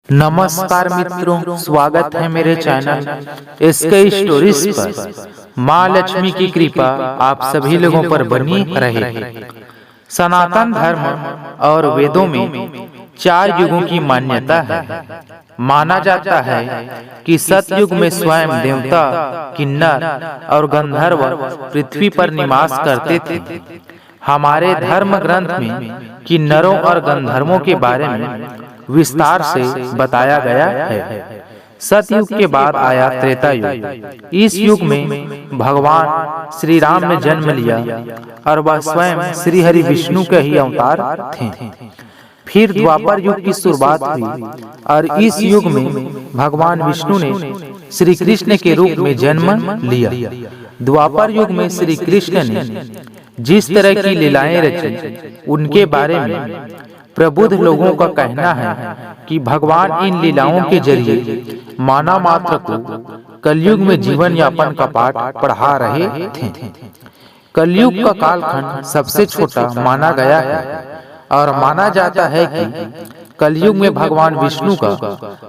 नमस्कार मित्रों, स्वागत है मेरे चैनल एसके स्टोरीज पर। माँ लक्ष्मी की कृपा आप सभी लोगों पर बनी रहे। सनातन धर्म और वेदों में 4 युगों की मान्यता है। माना जाता है कि सतयुग में स्वयं देवता, किन्नर और गंधर्व पृथ्वी पर निवास करते थे। हमारे धर्म ग्रंथ में किन्नरों और गंधर्वों के बारे में विस्तार से बताया गया है। सतयुग के बाद आया त्रेता युग। इस युग में भगवान श्री राम ने जन्म लिया और वह स्वयं श्री हरि विष्णु के ही अवतार थे। फिर द्वापर युग की शुरुआत हुई और इस युग में भगवान विष्णु ने श्री कृष्ण के रूप में जन्म लिया। द्वापर युग में श्री कृष्ण ने जिस तरह की लीलाएं रची, उनके बारे में प्रबुद्ध लोगों का कहना है कि भगवान इन लीलाओं के जरिए मानव मात्र को कलयुग में जीवन यापन का पाठ पढ़ा रहे थे। कलयुग का कालखंड सबसे छोटा माना गया है और माना जाता है कि कलयुग में भगवान विष्णु का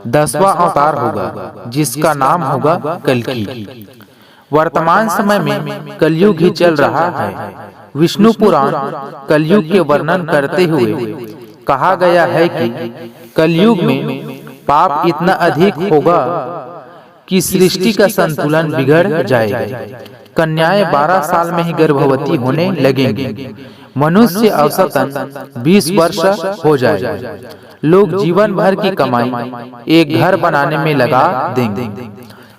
10वां अवतार होगा, जिसका नाम होगा कल्कि। वर्तमान समय में कलयुग ही चल रहा है। विष्णु पुराण कलयुग के वर्णन करते हुए कहा गया है कि कलयुग में पाप इतना अधिक होगा कि सृष्टि का संतुलन बिगड़ जाएगा। कन्याएं 12 साल में ही गर्भवती होने लगेंगी। मनुष्य औसतन 20 वर्ष हो जाएगा। लोग जीवन भर की कमाई एक घर बनाने में लगा देंगे।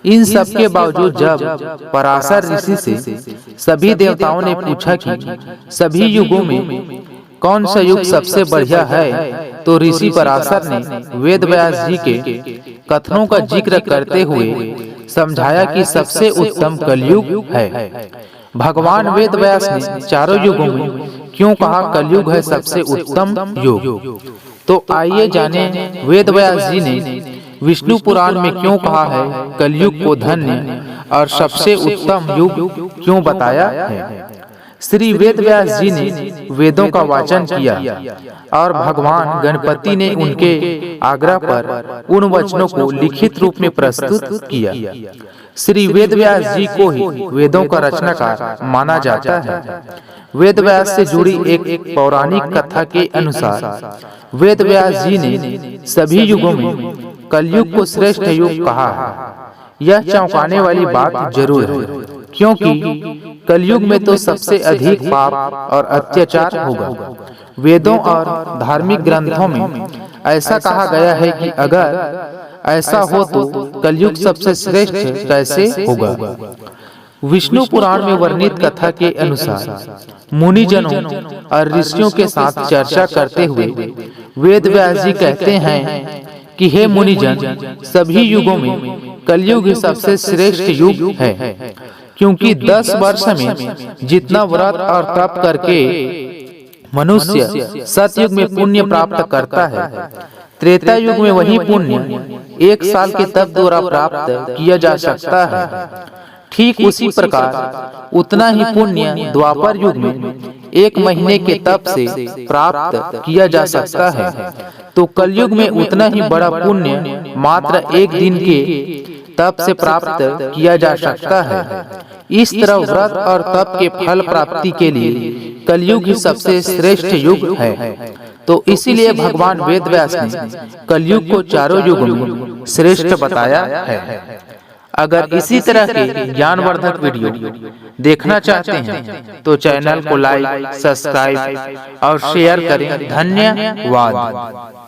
इन सब के बावजूद जब पराशर ऋषि से सभी देवताओं ने पूछा कि सभी युगों में कौन सा युग सबसे बढ़िया है, तो ऋषि पराशर ने वेद व्यास जी के कथनों का जिक्र करते हुए समझाया कि सबसे उत्तम कलयुग है। भगवान वेद व्यास ने चारों युगों में क्यों कहा कलयुग है सबसे उत्तम युग, तो आइए जाने वेद व्यास जी ने विष्णु पुराण में क्यों कहा है कलयुग को धन्य और सबसे उत्तम युग क्यों बताया है। श्री वेद व्यास जी ने वेदों का वाचन किया और भगवान गणपति ने उनके आग्रह पर उन वचनों को लिखित रूप में प्रस्तुत किया। श्री वेद व्यास जी को ही वेदों का रचनाकार माना जाता है। वेद व्यास से जुड़ी एक पौराणिक कथा के अनुसार वेद व्यास जी ने सभी युगों में कलयुग को श्रेष्ठ युग कहा है। यह चौंकाने वाली बात जरूर है, क्योंकि कलयुग में तो सबसे अधिक पाप और अत्याचार होगा। वेदों और धार्मिक ग्रंथों में ऐसा कहा गया है कि अगर ऐसा हो तो कलयुग सबसे श्रेष्ठ कैसे होगा। विष्णु पुराण में वर्णित कथा के अनुसार मुनिजनों और ऋषियों के साथ चर्चा करते हुए वेद व्यास जी कहते हैं कि हे मुनिजन, सभी युगों में कलयुग सबसे श्रेष्ठ युग है, क्योंकि 10 वर्ष में जितना व्रत और तप करके मनुष्य सतयुग में पुण्य प्राप्त करता है, त्रेता युग में वही पुण्य 1 साल के तप द्वारा प्राप्त किया जा सकता है। ठीक उसी प्रकार उतना ही पुण्य द्वापर युग में 1 महीने के तप से प्राप्त किया जा सकता है, तो कलयुग में उतना ही बड़ा पुण्य मात्र 1 दिन के तप से प्राप्त किया जा सकता है। इस तरह व्रत और तप के फल प्राप्ति के लिए कलयुग ही सबसे श्रेष्ठ युग है। तो इसीलिए भगवान वेद व्यास ने कलयुग को चारों युगों में श्रेष्ठ बताया है। अगर इसी तरह के ज्ञानवर्धक वीडियो देखना चाहते हैं तो चैनल को लाइक, सब्सक्राइब और शेयर करें। धन्यवाद।